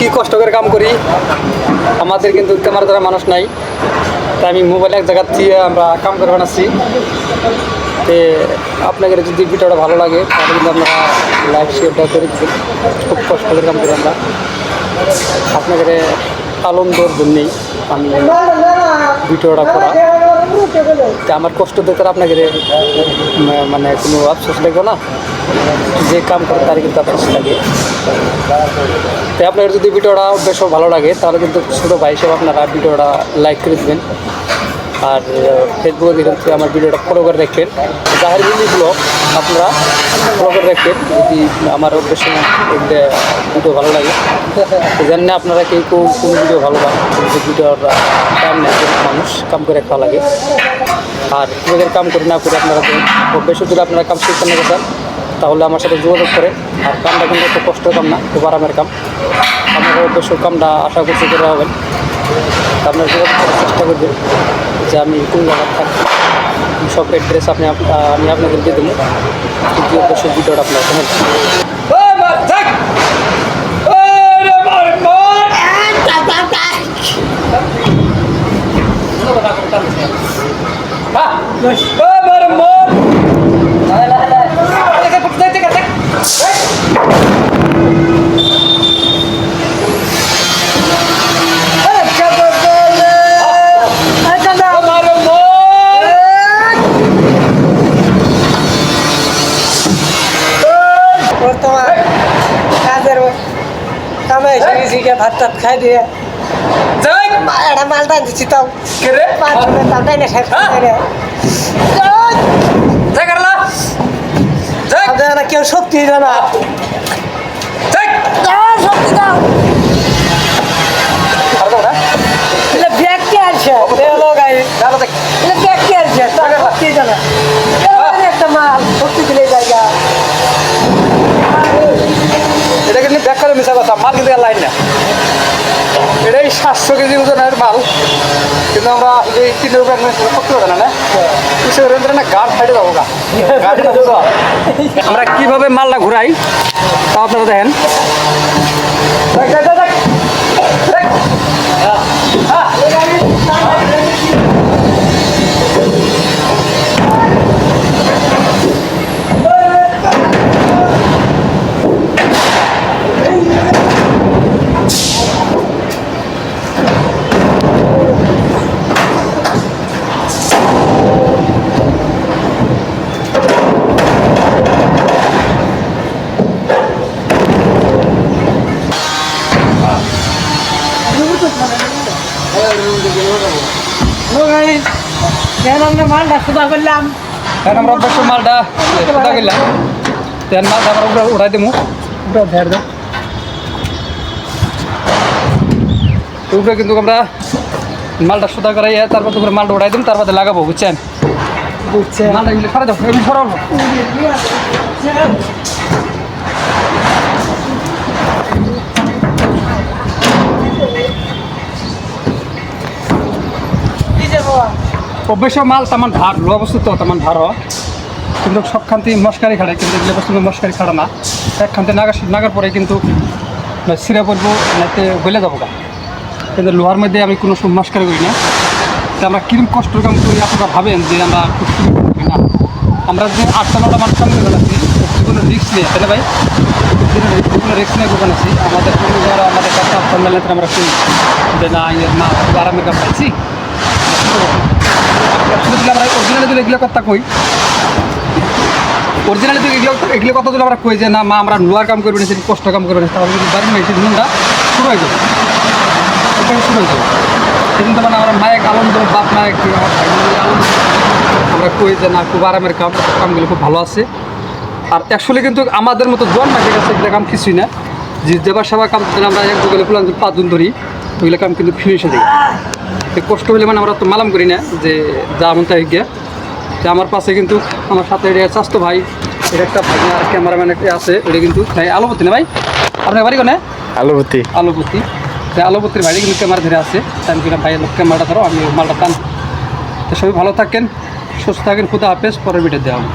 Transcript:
কি কষ্ট করে কাম করি, আমাদের কিন্তু ক্যামেরা দ্বারা মানুষ নাই, তাই আমি মোবাইলে এক জায়গা দিয়ে আমরা কাম করে বানাচ্ছি। তো আপনাদের যদি ভিডিওটা ভালো লাগে তাহলে কিন্তু আপনারা লাইক শেয়ারটা করে দিন। খুব কষ্ট করে কাম করি আমরা, আপনাদের আনন্দর জন্যেই আমি ভিডিওটা করা। তা আমার কষ্ট দেখে আপনাদের মানে কোনো আফসোস লাগবে না, যে কাম করে তার কিন্তু আফসোস লাগে। তাই আপনাদের যদি ভিডিওটা বেশ ভালো লাগে তাহলে কিন্তু ছোটো ভাই হিসেবে আপনারা ভিডিওটা লাইক করে দেবেন, আর ফেসবুকে দেখেন আমার ভিডিওটা ফলো করে রাখবেন। জাহের মিলি ব্লগ আপনারা ফলো করে রাখবেন যদি আমার বেশ ভিডিও ভালো লাগে। জানেন না আপনারা কেউ কোন ভিডিও ভালো পান, ভিডিওর টাইম নেই, মানুষ কাম করে খাওয়া লাগে। আর তোমাদের কাম করে না করে আপনারা বেশি যদি আপনারা কাম শিখতে নিতে চান তাহলে আমার সাথে যোগাযোগ করে। আর কামটা কিন্তু একটু কষ্টের কাম না, খুব আরামের কাম। আপনারা বেশি কামটা আশা করছি করে হবেন। আপনারা যোগাযোগ করার চেষ্টা করবেন যে আমি কোন জায়গায় থাকি, সব অ্যাড্রেস আমি আপনাদের দিয়ে দেবো। যদি অবশ্যই ভিডিওটা আপনারা দেখেন। ভাত টাত খাই দিয়ে একটা মাল টান দিচ্ছি তাও তাও টাই না কেউ শক্তি না শক্তি দাও ব্যক্তি আছে ব্যক্তি আছে শক্তি জানা একটা মাল শক্তি দিলে জায়গা এটা কিন্তু ব্যাখ্যার মিশা কথা, মাল কিন্তু লাইন না, এটাই 700 কেজি ওজনের মাল। কিন্তু আমরা যে 3 রুপে করতে পারি না, কিসের না গাড় সাইডে যাবো গা। আমরা কীভাবে মালটা ঘুরাই তা আপনারা দেখেন। মালটা সুদা করলাম, আমরা অবশ্য মালটা সুদা করলাম, মালটা আমরা উপরে উঠাই দেবো। উপরে কিন্তু আমরা মালটা সুদা করাই, তারপর উপরে মালটা উঠাই দেবো, তারপরে লাগাবো। বুঝছেন? মালটা এগুলো সরা যাও, এমনি সরাবো। অবশ্য মাল তেমন ভার লো বস্তু তো তেমন ভারও, কিন্তু সবখানতে মস্কারি খাড়ে, কিন্তু এগুলো বস্তু মস্কারি খাড়ে না। একখানতে নাগার পরে কিন্তু সিরা পড়বো নাতে গলে যাবো গা। কিন্তু লোহার মধ্যে আমি কোনো মস্কারি করি না। তো আমরা কিরম কষ্টের কাম করি আপনারা ভাবেন যে আমরা করি না। আমরা যে 8-9টা মানুষ কাম করে বানাচ্ছি, কোনো রিস্ক নেই, তাই না ভাই? কোনো রিস্ক নেই করে বানাচ্ছি। আমাদের আমাদের কাছে সম্মেলনে আমরা করি যে না না আরামের কাম পাইছি। আমরা অরিজিনালি যদি এগুলো কথা কই, অরিজিনালি এগুলো কথা যদি আমরা কই যে না মা আমরা লোয়ার কাম করবো না, সেটি কষ্ট কাম করবো না, তাহলে যদি বাড়ি মাইছে নুনটা শুরু হয়ে যাবে, শুরু হয়ে যাবে। সেদিন তো মানে আমরা মায়ের আনন্দ, বাপ মায়ের আমার ভাই আনন্দ, আমরা কই যে না খুব আরামের কামগুলো খুব ভালো আছে। আর অ্যাকচুয়ালি কিন্তু আমাদের মতো জন মাঠের কাছে এগুলো কাম কিছুই না। যে দেবার সেবা কাম আমরা 1-2 জন ধরি, ওইগুলো কাম কিন্তু ফিনিশে দিই। কষ্ট হলে মানে আমরা তো মালাম করি না যে যা মন তাই গিয়ে। যে আমার পাশে কিন্তু আমার সাথে স্বাস্থ্য ভাই, এটা একটা ভাই আর ক্যামেরাম্যান একটা আছে, এটা কিন্তু ভাই আলোপতি না ভাই? আপনার বাড়ি কোনে? আলোপতি। তাই আলোপতির ভাই কিন্তু ক্যামেরা ধরে আছে, তাই আমি ভাই ক্যামেরাটা ধরো, আমি মালটা টান। তো সবাই ভালো থাকেন, সুস্থ থাকেন, খুদা হাফেজ, পরের ভিডিও দেওয়া হবে।